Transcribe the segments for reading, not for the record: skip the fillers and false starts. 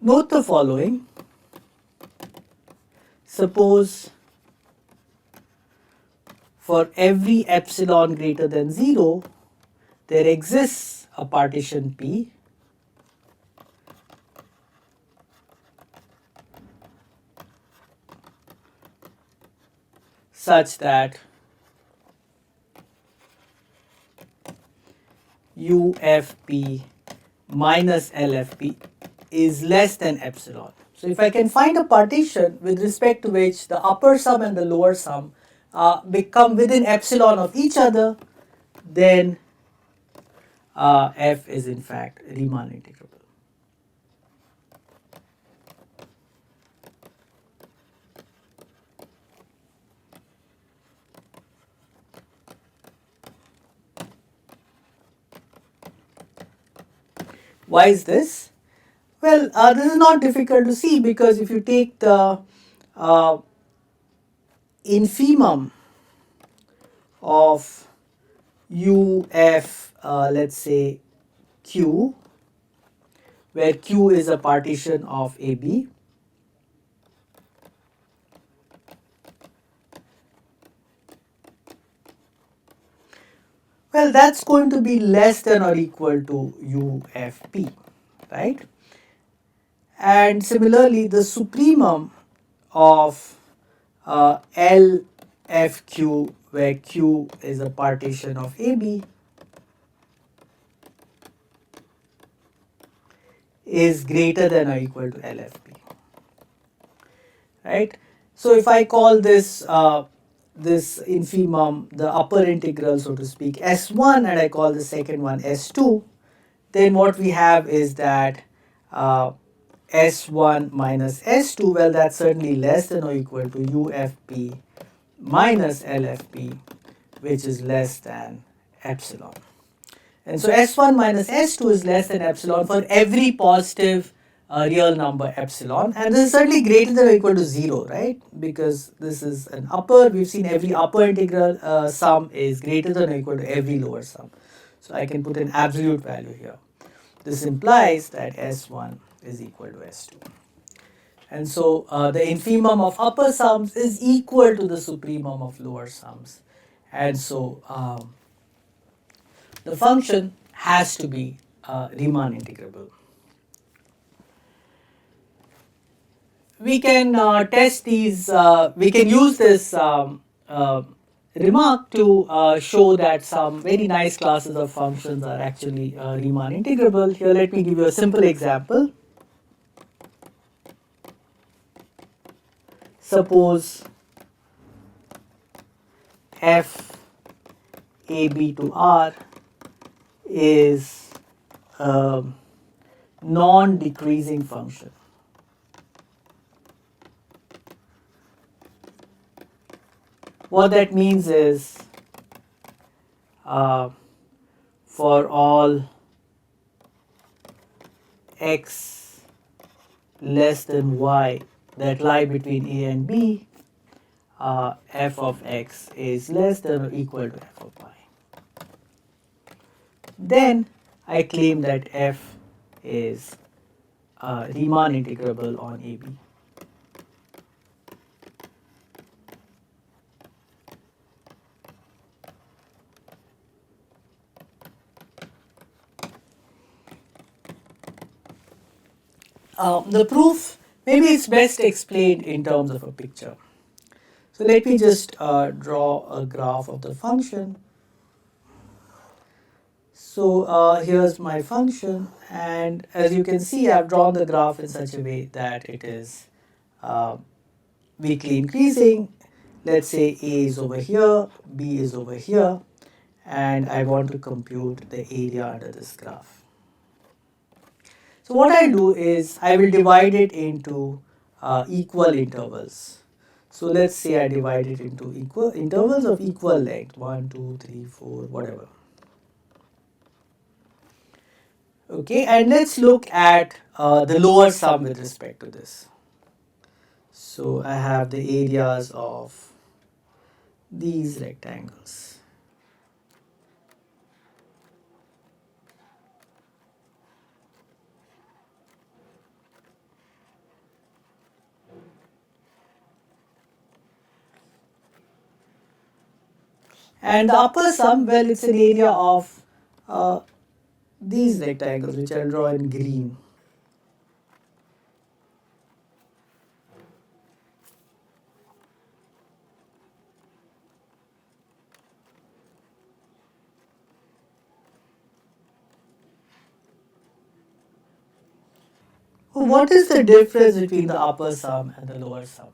Note the following. Suppose for every epsilon greater than 0, there exists a partition P such that UFP minus LFP is less than epsilon. So if I can find a partition with respect to which the upper sum and the lower sum become within epsilon of each other, then F is in fact Riemann integrable. Why is this? Well, this is not difficult to see, because if you take the infimum of UF, let's say Q, where Q is a partition of AB, well, that's going to be less than or equal to UFP, right? And similarly, the supremum of LFQ, where Q is a partition of AB, is greater than or equal to LFP, right? So if I call this this infimum, the upper integral, so to speak, S1, and I call the second one S2, then what we have is that S1 minus S2, well, that's certainly less than or equal to UFP minus LFP, which is less than epsilon. And so S1 minus S2 is less than epsilon for every positive real number epsilon, and this is certainly greater than or equal to 0, right? Because this is an upper, we've seen every upper integral sum is greater than or equal to every lower sum. So I can put an absolute value here. This implies that S1 is equal to S2. And so the infimum of upper sums is equal to the supremum of lower sums. And so the function has to be Riemann integrable. We can test these, we can use this remark to show that some very nice classes of functions are actually Riemann integrable. Here, let me give you a simple example. Suppose f a b to r is a non-decreasing function. What that means is for all x less than y that lie between a and b, f of x is less than or equal to f of y. Then I claim that f is Riemann integrable on AB. The proof, maybe it's best explained in terms of a picture. So let me just draw a graph of the function. So here's my function, and as you can see, I've drawn the graph in such a way that it is weakly increasing. Let's say A is over here, B is over here, and I want to compute the area under this graph. So what I do is I will divide it into equal intervals. So let's say I divide it into equal intervals of equal length, 1, 2, 3, 4, whatever. Okay, and let's look at the lower sum with respect to this. So I have the areas of these rectangles. And the upper sum, well, it's an area of these rectangles, which I'll draw in green. What is the difference between the upper sum and the lower sum?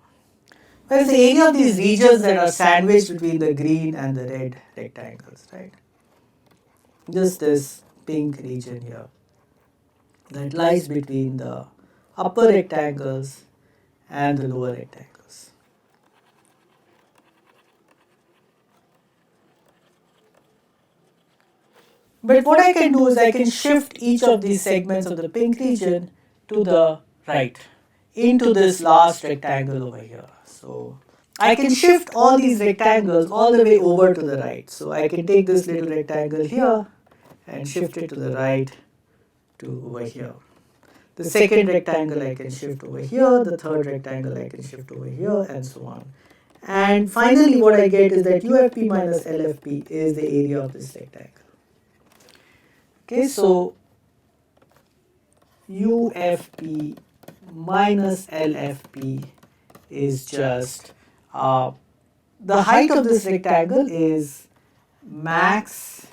Well, it's the area of these regions that are sandwiched between the green and the red rectangles, right? Just this pink region here that lies between the upper rectangles and the lower rectangles. But what I can do is I can shift each of these segments of the pink region to the right, into this last rectangle over here. So I can shift all these rectangles all the way over to the right. So I can take this little rectangle here and shift it to the right to over here. The second rectangle I can shift over here, the third rectangle I can shift over here, and so on. And finally what I get is that UFP minus LFP is the area of this rectangle. Okay, so UFP minus LFP is just the height of this rectangle is max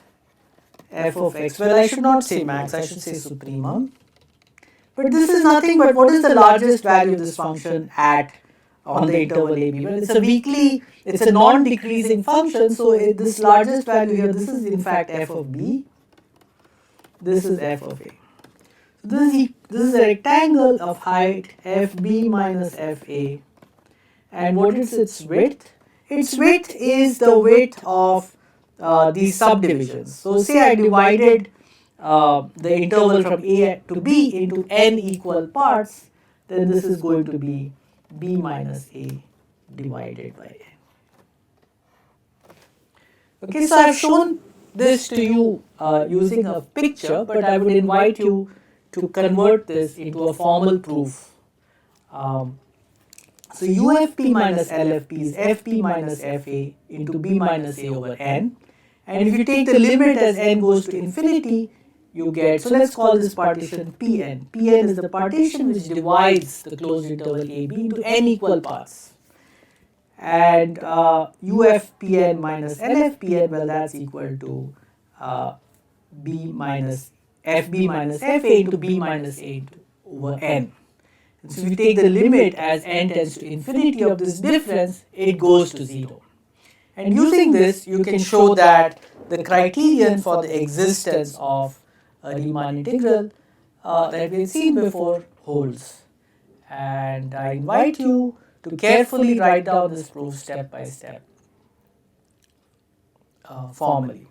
f of x. Well, I should not say max, I should say supremum. But this is nothing but what is the largest value of this function at on the interval AB? Well, it's a non-decreasing function, so this largest value here, this is in fact f of b, this is f of a. This is a rectangle of height fb minus fa. And what is its width? Its width is the width of these subdivisions. So say I divided the interval from A to B into n equal parts, then this is going to be B minus A divided by n. Okay, so I've shown this to you using a picture, but I would invite you to convert this into a formal proof. So UFP minus LFP is FP minus FA into B minus A over n. And if you take the limit as n goes to infinity, you get, so let's call this partition Pn. Pn is the partition which divides the closed interval AB into n equal parts. And UFPn minus LFPn, well, that's equal to B minus FB minus FA into B minus A over n. And so if you take the limit as n tends to infinity of this difference, it goes to 0. And using this, you can show that the criterion for the existence of a Riemann integral that we have seen before holds. And I invite you to carefully write down this proof step by step formally.